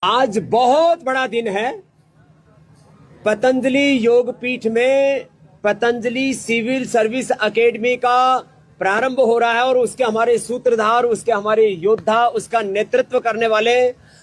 आज बहुत बड़ा दिन है। पतंजलि योगपीठ में पतंजलि सिविल सर्विस एकेडमी का प्रारंभ हो रहा है और उसके हमारे सूत्रधार, उसके हमारे योद्धा, उसका नेतृत्व करने वाले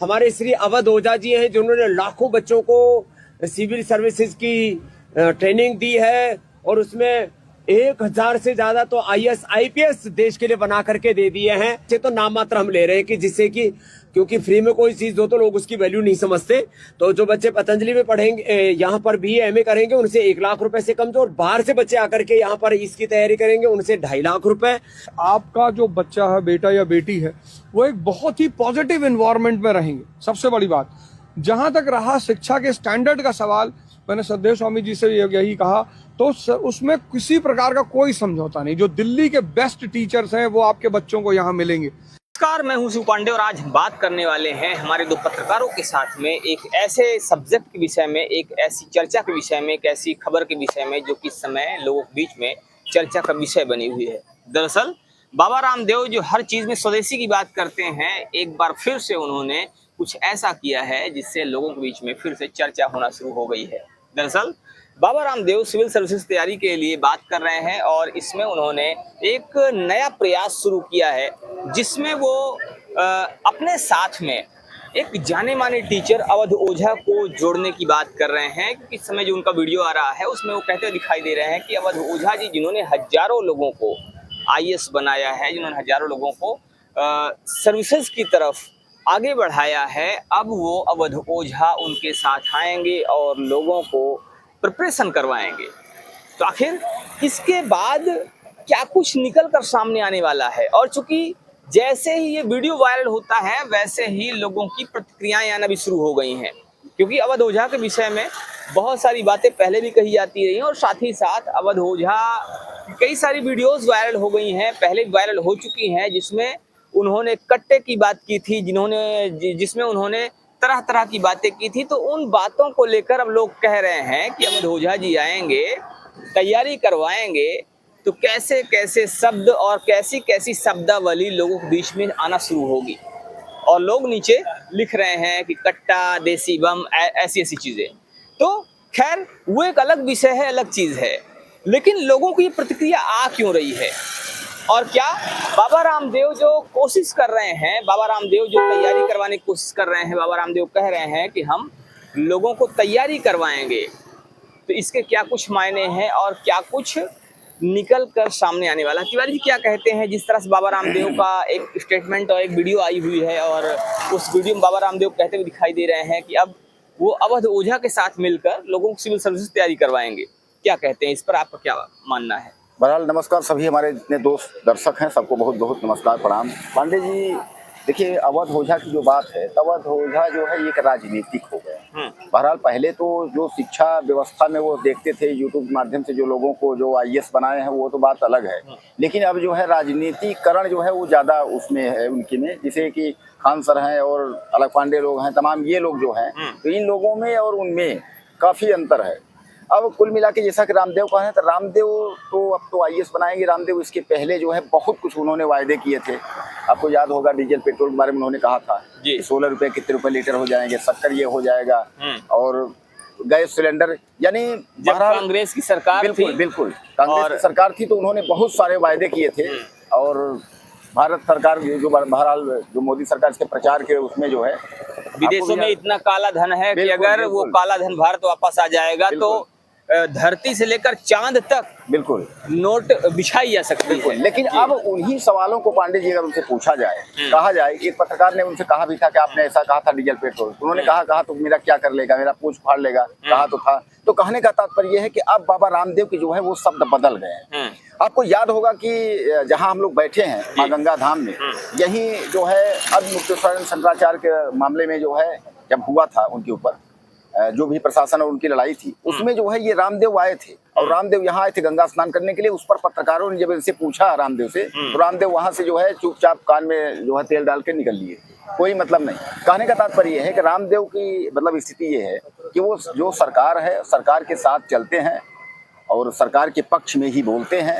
हमारे श्री अवध ओझा जी हैं, जिन्होंने लाखों बच्चों को सिविल सर्विसेज की ट्रेनिंग दी है और उसमें 1000 से ज्यादा तो IAS IPS देश के लिए बना करके दे दिए हैं। ये तो नाम मात्र हम ले रहे हैं कि जिससे कि क्योंकि फ्री में कोई चीज दो तो लोग उसकी वैल्यू नहीं समझते। तो जो बच्चे पतंजलि में पढ़ेंगे, यहाँ पर BA MA करेंगे, उनसे 1 लाख रुपए से कम जो, और बाहर से बच्चे आकर के यहाँ पर इसकी तैयारी करेंगे उनसे 2.5 लाख रुपए। आपका जो बच्चा है, बेटा या बेटी है, वो एक बहुत ही पॉजिटिव एनवायरनमेंट में रहेंगे। सबसे बड़ी बात, जहां तक रहा शिक्षा के स्टैंडर्ड का सवाल, मैंने सददेव स्वामी जी से यही कहा, तो उसमें किसी प्रकार का कोई समझौता नहीं। जो दिल्ली के बेस्ट टीचर्स हैं वो आपके बच्चों को यहाँ मिलेंगे। नमस्कार, मैं हूं शिव पांडे और आज हम बात करने वाले हैं हमारे 2 पत्रकारों के साथ में एक ऐसे सब्जेक्ट के विषय में, एक ऐसी चर्चा के विषय में, एक ऐसी खबर के विषय में जो कि इस समय लोगों के बीच में चर्चा का विषय बनी हुई है। दरअसल बाबा रामदेव जो हर चीज में स्वदेशी की बात करते हैं, एक बार फिर से उन्होंने कुछ ऐसा किया है जिससे लोगों के बीच में फिर से चर्चा होना शुरू हो गई है। दरअसल बाबा रामदेव सिविल सर्विसेज तैयारी के लिए बात कर रहे हैं और इसमें उन्होंने एक नया प्रयास शुरू किया है जिसमें वो अपने साथ में एक जाने माने टीचर अवध ओझा को जोड़ने की बात कर रहे हैं। क्योंकि इस समय जो उनका वीडियो आ रहा है उसमें वो कहते हुए दिखाई दे रहे हैं कि अवध ओझा जी, जिन्होंने हजारों लोगों को IAS बनाया है, जिन्होंने हजारों लोगों को सर्विसेज की तरफ आगे बढ़ाया है, अब वो अवध ओझा उनके साथ आएंगे और लोगों को प्रिपरेशन करवाएंगे। तो आखिर इसके बाद क्या कुछ निकल कर सामने आने वाला है? और चूंकि जैसे ही ये वीडियो वायरल होता है वैसे ही लोगों की प्रतिक्रियाएं आना भी शुरू हो गई हैं, क्योंकि अवध ओझा के विषय में बहुत सारी बातें पहले भी कही जाती रही और साथ ही साथ अवध ओझा कई सारी वीडियोस वायरल हो गई हैं, पहले भी वायरल हो चुकी हैं, जिसमें उन्होंने कट्टे की बात की थी, जिसमें उन्होंने तरह तरह की बातें की थी। तो उन बातों को लेकर अब लोग कह रहे हैं कि अवध ओझा जी आएंगे, तैयारी करवाएंगे, तो कैसे कैसे शब्द और कैसी कैसी शब्दावली लोगों के बीच में आना शुरू होगी। और लोग नीचे लिख रहे हैं कि कट्टा, देसी बम, ऐसी ऐसी चीजें। तो खैर वो एक अलग विषय है, अलग चीज है, लेकिन लोगों को ये प्रतिक्रिया आ क्यों रही है? और क्या बाबा रामदेव जो कोशिश कर रहे हैं, बाबा रामदेव जो तैयारी करवाने की कोशिश कर रहे हैं, बाबा रामदेव कह रहे हैं कि हम लोगों को तैयारी करवाएंगे, तो इसके क्या कुछ मायने हैं और क्या कुछ निकल कर सामने आने वाला? तिवारी जी क्या कहते हैं? जिस तरह से बाबा रामदेव का एक स्टेटमेंट और एक वीडियो आई हुई है और उस वीडियो में बाबा रामदेव कहते हुए दिखाई दे रहे हैं कि अब वो अवध ओझा के साथ मिलकर लोगों को सिविल सर्विसेज तैयारी करवाएंगे। क्या कहते हैं इस पर, आपका क्या मानना है? बहरहाल नमस्कार सभी हमारे जितने दोस्त दर्शक हैं, सबको बहुत बहुत नमस्कार, प्रणाम। पांडे जी, देखिए अवध ओझा की जो बात है, अवध ओझा जो है एक राजनीतिक हो गए। बहरहाल पहले तो जो शिक्षा व्यवस्था में वो देखते थे यूट्यूब के माध्यम से जो लोगों को जो IAS बनाए हैं, वो तो बात अलग है, लेकिन अब जो है राजनीतिकरण जो है वो ज़्यादा उसमें है उनकी में। जैसे कि खान सर हैं और अलग पांडे लोग हैं, तमाम ये लोग जो हैं, तो इन लोगों में और उनमें काफ़ी अंतर है। अब कुल मिला के जैसा कि रामदेव का है, तो रामदेव तो अब तो IAS बनाएंगे। रामदेव इसके पहले जो है बहुत कुछ उन्होंने वायदे किए थे। आपको याद होगा डीजल पेट्रोल के बारे में उन्होंने कहा था कि 16 रुपये कितने रुपए लीटर हो जाएंगे, 70 ये हो जाएगा, और गैस सिलेंडर, यानी जब कांग्रेस की सरकार बिल्कुल थी, बिल्कुल कांग्रेस की सरकार थी, तो उन्होंने बहुत सारे वायदे किए थे। और भारत सरकार जो बहरहाल जो मोदी सरकार इसके प्रचार के उसमें जो है, विदेशों में इतना काला धन है कि अगर वो काला धन भारत वापस आ जाएगा तो धरती से लेकर चांद तक बिल्कुल नोट बिछाई जा सकती है। लेकिन अब उन्हीं सवालों को पांडे जी अगर उनसे पूछा जाए, कहा जाए, एक पत्रकार ने उनसे कहा भी था कि आपने ऐसा कहा था डीजल पेट्रोल, उन्होंने कहा तो मेरा क्या कर लेगा, मेरा पूछ फाड़ लेगा, कहा तो था। तो कहने का तात्पर्य यह है कि अब बाबा रामदेव के जो है वो शब्द बदल गए हैं। आपको याद होगा कि जहां हम लोग बैठे हैं माँ गंगा धाम में, यही जो है अद्मुक्तेश्वर शंकराचार्य के मामले में जो है जब हुआ था उनके ऊपर जो भी प्रशासन और उनकी लड़ाई थी, उसमें जो है ये रामदेव आए थे और रामदेव यहाँ आए थे गंगा स्नान करने के लिए। उस पर पत्रकारों ने जब इनसे पूछा रामदेव से, तो रामदेव वहां से जो है चुपचाप कान में जो है तेल डाल के निकल लिए, कोई मतलब नहीं। कहने का तात्पर्य है कि रामदेव की मतलब स्थिति ये है कि वो जो सरकार है, सरकार के साथ चलते हैं और सरकार के पक्ष में ही बोलते हैं,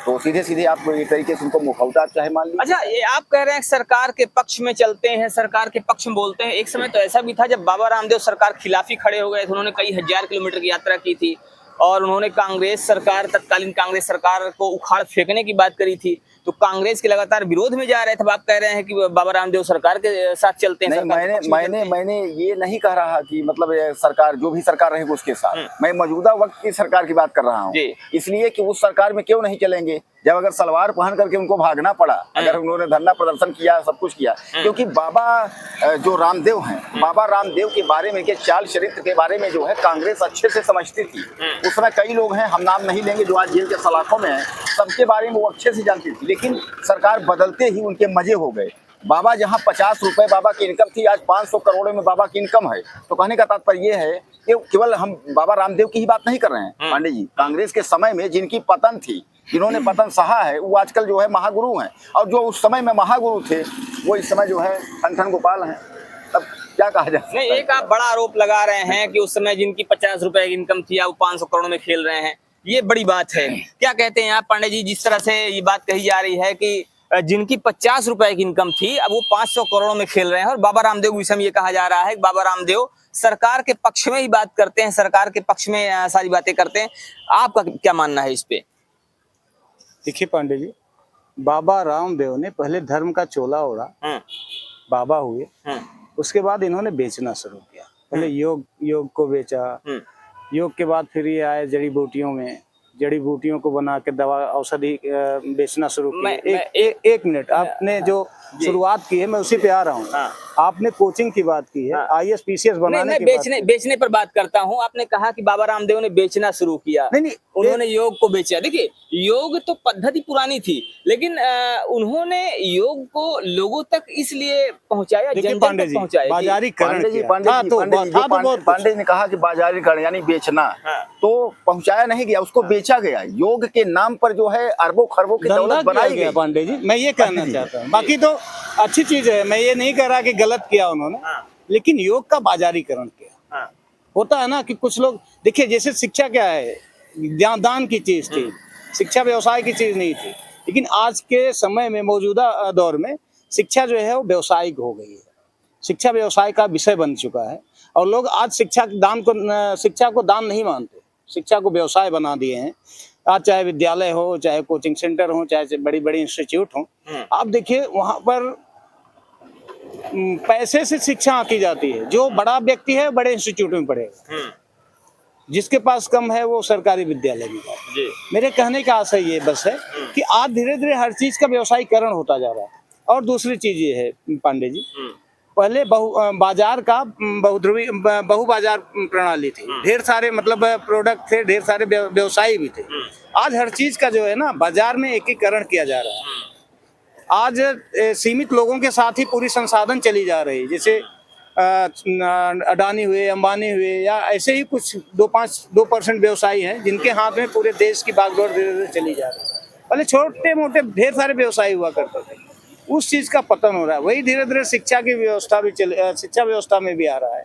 तो सीधे सीधे आप एक तरीके से उनको मुखौटा चाहे मान लीजिए। अच्छा, ये आप कह रहे हैं सरकार के पक्ष में चलते हैं, सरकार के पक्ष में बोलते हैं। एक समय तो ऐसा भी था जब बाबा रामदेव सरकार खिलाफी खड़े हो गए थे, उन्होंने कई हजार किलोमीटर की यात्रा की थी और उन्होंने कांग्रेस सरकार, तत्कालीन कांग्रेस सरकार को उखाड़ फेंकने की बात करी थी, तो कांग्रेस के लगातार विरोध में जा रहे थे। आप कह रहे हैं कि बाबा रामदेव सरकार के साथ चलते हैं। नहीं, मैंने ये नहीं कह रहा कि मतलब सरकार जो भी सरकार रहेगी उसके साथ, मैं मौजूदा वक्त की सरकार की बात कर रहा हूँ, इसलिए कि उस सरकार में क्यों नहीं चलेंगे जब अगर सलवार पहन करके उनको भागना पड़ा, अगर उन्होंने धरना प्रदर्शन किया, सब कुछ किया, क्योंकि बाबा जो रामदेव हैं, बाबा रामदेव के बारे में, के चाल चरित्र के बारे में जो है कांग्रेस अच्छे से समझती थी। उस समय कई लोग हैं, हम नाम नहीं लेंगे, जो आज जेल के सलाखों में हैं, सबके बारे में वो अच्छे से जानती थी, लेकिन सरकार बदलते ही उनके मजे हो गए। बाबा जहां 50 रुपए बाबा की इनकम थी, आज 500 करोड़ में बाबा की इनकम है। तो कहने का तात्पर्य ये है कि केवल हम बाबा रामदेव की ही बात नहीं कर रहे हैं पांडे जी। कांग्रेस के समय में जिनकी पतन थी, जिन्होंने पतन सहा है, वो आजकल जो है महागुरु हैं, और जो उस समय में महागुरु थे वो इस समय जो है ठन गोपाल हैं। तब क्या कहा जाए? नहीं, एक आप बड़ा आरोप लगा रहे हैं कि उस समय जिनकी 50 रुपए की इनकम थी, अब 500 करोड़ में खेल रहे हैं, ये बड़ी बात है। क्या कहते हैं आप पांडे जी, जिस तरह से ये बात कही जा रही है कि जिनकी 50 रुपए की इनकम थी, अब वो 500 करोड़ में खेल रहे हैं, और बाबा रामदेव के विषय में ये कहा जा रहा है कि बाबा रामदेव सरकार के पक्ष में ही बात करते हैं, सरकार के पक्ष में सारी बातें करते हैं। आपका क्या मानना है इस पे? देखिए पांडे जी, बाबा रामदेव ने पहले धर्म का चोला ओढ़ा, बाबा हुए, उसके बाद इन्होंने बेचना शुरू किया। पहले योग को बेचा, योग के बाद फिर ये आए जड़ी बूटियों में, जड़ी बूटियों को बना के दवा औषधि बेचना शुरू किया। एक मिनट, आपने जो शुरुआत की है मैं उसी पे आ रहा हूँ। आपने कोचिंग की बात की है, IAS PCS बनाने की बेचने पर बात करता हूँ। आपने कहा कि बाबा रामदेव ने बेचना शुरू किया, नहीं, उन्होंने योग को बेचा। देखिए, योग तो पद्धति पुरानी थी, लेकिन उन्होंने योग को लोगों तक इसलिए पहुंचाया, जन तक पहुंचाया, बाजारीकरण। पांडे ने कहा कि बाजारीकरण यानी बेचना, तो पहुंचाया नहीं गया, उसको बेचा गया। योग के नाम पर जो है अरबों खरबों की दौलत बनाई गई। पांडे जी, मैं ये कहना चाहता हूँ, बाकी तो अच्छी चीज है, मैं ये नहीं कह रहा कि गलत किया उन्होंने, लेकिन योग का बाजारीकरण किया। होता है ना कि कुछ लोग, देखिए जैसे शिक्षा क्या है, दान की चीज थी, शिक्षा व्यवसाय की चीज नहीं थी, लेकिन आज के समय में, मौजूदा दौर में शिक्षा जो है वो व्यवसायिक हो गई है। शिक्षा व्यवसाय का विषय बन चुका है, और लोग आज शिक्षा को दान नहीं मानते, शिक्षा को व्यवसाय बना दिए हैं। आज चाहे विद्यालय हो, चाहे कोचिंग सेंटर हो, चाहे बड़ी बड़ी इंस्टीट्यूट हो, आप देखिए वहां पर पैसे से शिक्षा आती जाती है। जो बड़ा व्यक्ति है बड़े इंस्टीट्यूट में पढ़ेगा, जिसके पास कम है वो सरकारी विद्यालय में जाएगा। मेरे कहने का आशय ये बस है कि आज धीरे धीरे हर चीज का व्यवसायीकरण होता जा रहा है। और दूसरी चीज ये है पांडे जी, पहले बाजार का बहु बाजार प्रणाली थी, ढेर सारे मतलब प्रोडक्ट थे, ढेर सारे व्यवसायी भी थे। आज हर चीज का जो है ना बाजार में एकीकरण किया जा रहा है। आज सीमित लोगों के साथ ही पूरी संसाधन चली जा रही है, जैसे अडानी हुए, अंबानी हुए, या ऐसे ही कुछ 2% व्यवसायी हैं जिनके हाथ में पूरे देश की बागडोर धीरे धीरे चली जा रही है। पहले छोटे मोटे ढेर सारे व्यवसायी हुआ करते थे, उस चीज का पतन हो रहा है। वही धीरे धीरे शिक्षा की व्यवस्था भी शिक्षा व्यवस्था में भी आ रहा है।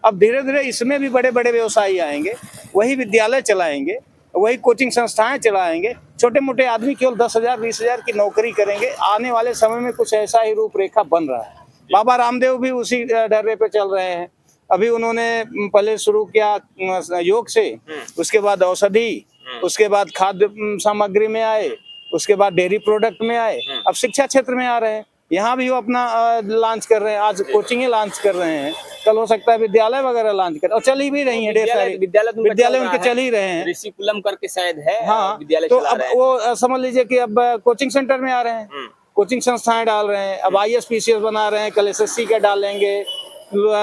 अब धीरे धीरे इसमें भी बड़े बड़े व्यवसायी आएंगे, वही विद्यालय चलाएंगे, वही कोचिंग संस्थाएं चलाएंगे। छोटे मोटे आदमी केवल 10,000 20,000 की नौकरी करेंगे। आने वाले समय में कुछ ऐसा ही रूपरेखा बन रहा है। बाबा रामदेव भी उसी ढर्रे पे चल रहे हैं। अभी उन्होंने पहले शुरू किया योग से, उसके बाद औषधि, उसके बाद खाद्य सामग्री में आए, उसके बाद डेयरी प्रोडक्ट में आए, अब शिक्षा क्षेत्र में आ रहे हैं। यहाँ भी वो अपना लॉन्च कर रहे हैं, आज कोचिंग लॉन्च कर रहे हैं, कल हो सकता है विद्यालय वगैरह लॉन्च कर, और चल ही भी रही है ढेर सारे विद्यालय उनके चल ही रहे हैं। ऋषिकुलम करके शायद है, हाँ, विद्यालय तो चला अब रहे हैं। वो समझ लीजिए कि अब कोचिंग सेंटर में आ रहे हैं, कोचिंग संस्थाएं डाल रहे हैं, अब IAS PCS बना रहे हैं, कल SSC का डालेंगे,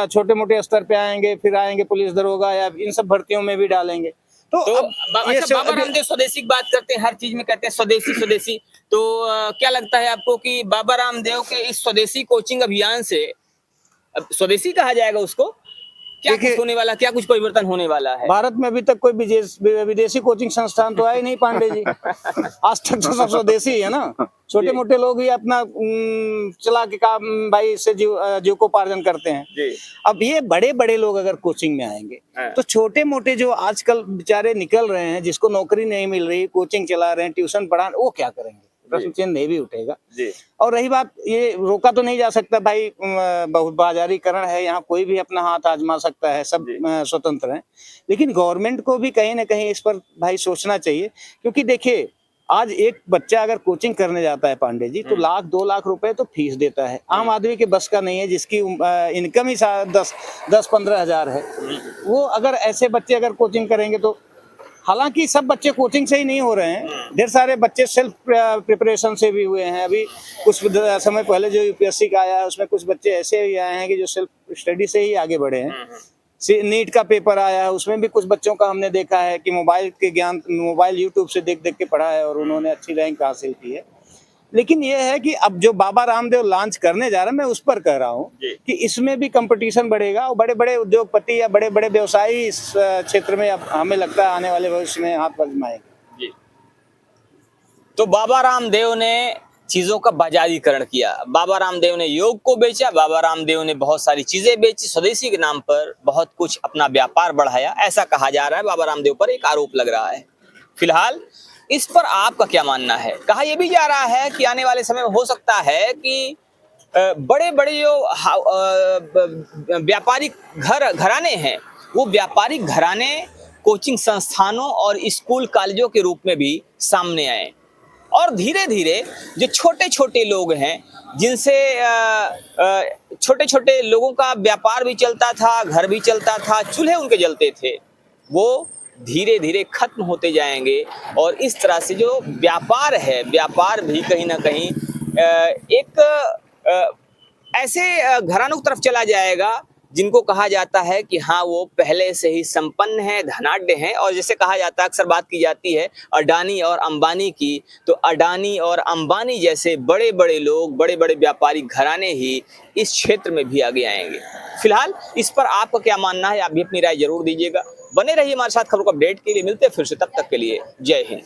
छोटे मोटे स्तर पे आएंगे, फिर आएंगे पुलिस दरोगा या इन सब भर्तियों में भी डालेंगे। तो बाबा रामदेव स्वदेशी की बात करते हैं, हर चीज में कहते हैं स्वदेशी स्वदेशी। तो क्या लगता है आपको कि बाबा रामदेव के इस स्वदेशी कोचिंग अभियान से, अब स्वदेशी कहा जाएगा उसको, क्या कुछ होने वाला, क्या कुछ परिवर्तन होने वाला है? भारत में अभी तक कोई विदेशी कोचिंग संस्थान तो आए नहीं पांडे जी। आज तक तो सब स्वदेशी है ना, छोटे मोटे लोग ही अपना चला के काम भाई इससे जीविकोपार्जन करते हैं जी। अब ये बड़े बड़े लोग अगर कोचिंग में आएंगे तो छोटे मोटे जो आजकल बेचारे निकल रहे हैं, जिसको नौकरी नहीं मिल रही, कोचिंग चला रहे हैं, ट्यूशन पढ़ा, वो क्या करेंगे? प्रश्न चिन्ह नहीं भी उठेगा जी। और रही बात, ये रोका तो नहीं जा सकता भाई, बहुत बाजारीकरण है, यहाँ कोई भी अपना हाथ आजमा सकता है, सब स्वतंत्र हैं, लेकिन गवर्नमेंट को भी कहीं ना कहीं इस पर भाई सोचना चाहिए। क्योंकि देखिए, आज एक बच्चा अगर कोचिंग करने जाता है पांडे जी, तो 1-2 लाख रुपए तो फीस देता है। आम आदमी के बस का नहीं है, जिसकी इनकम ही 10-15 हजार है, वो अगर ऐसे बच्चे अगर कोचिंग करेंगे तो, हालांकि सब बच्चे कोचिंग से ही नहीं हो रहे हैं, ढेर सारे बच्चे सेल्फ प्रिपरेशन से भी हुए हैं। अभी कुछ समय पहले जो यूपीएससी का आया है, उसमें कुछ बच्चे ऐसे ही आए हैं कि जो सेल्फ स्टडी से ही आगे बढ़े हैं। नीट का पेपर आया है, उसमें भी कुछ बच्चों का हमने देखा है कि मोबाइल यूट्यूब से देख देख के पढ़ा है और उन्होंने अच्छी रैंक हासिल की है। लेकिन ये है कि अब जो बाबा रामदेव लॉन्च करने जा रहे हैं, मैं उस पर कह रहा हूँ कि इसमें भी कंपटीशन बढ़ेगा और बड़े बड़े उद्योगपति या बड़े बड़े व्यवसायी इस क्षेत्र में अब हमें लगता है आने वाले भविष्य में हाथ आजमाएंगे। जी। तो बाबा रामदेव ने चीजों का बाजारीकरण किया, बाबा रामदेव ने योग को बेचा, बाबा रामदेव ने बहुत सारी चीजें बेची, स्वदेशी के नाम पर बहुत कुछ अपना व्यापार बढ़ाया, ऐसा कहा जा रहा है। बाबा रामदेव पर एक आरोप लग रहा है। फिलहाल इस पर आपका क्या मानना है? कहा यह भी जा रहा है कि आने वाले समय में हो सकता है कि बड़े बड़े जो व्यापारिक घराने हैं, वो व्यापारिक घराने कोचिंग संस्थानों और स्कूल कॉलेजों के रूप में भी सामने आए और धीरे धीरे जो छोटे छोटे लोग हैं, जिनसे छोटे छोटे लोगों का व्यापार भी चलता था, घर भी चलता था, चूल्हे उनके जलते थे, वो धीरे धीरे खत्म होते जाएंगे और इस तरह से जो व्यापार है, व्यापार भी कहीं ना कहीं एक ऐसे घरानों की तरफ चला जाएगा जिनको कहा जाता है कि हाँ, वो पहले से ही संपन्न है, धनाढ्य हैं। और जैसे कहा जाता है, अक्सर बात की जाती है अडानी और अंबानी की, तो अडानी और अंबानी जैसे बड़े बड़े लोग, बड़े बड़े व्यापारिक घराने ही इस क्षेत्र में भी आगे आएंगे। फिलहाल इस पर आपका क्या मानना है? आप भी अपनी राय जरूर दीजिएगा। बने रहिए हमारे साथ खबरों को अपडेट के लिए। मिलते हैं फिर से, तब तक के लिए जय हिंद।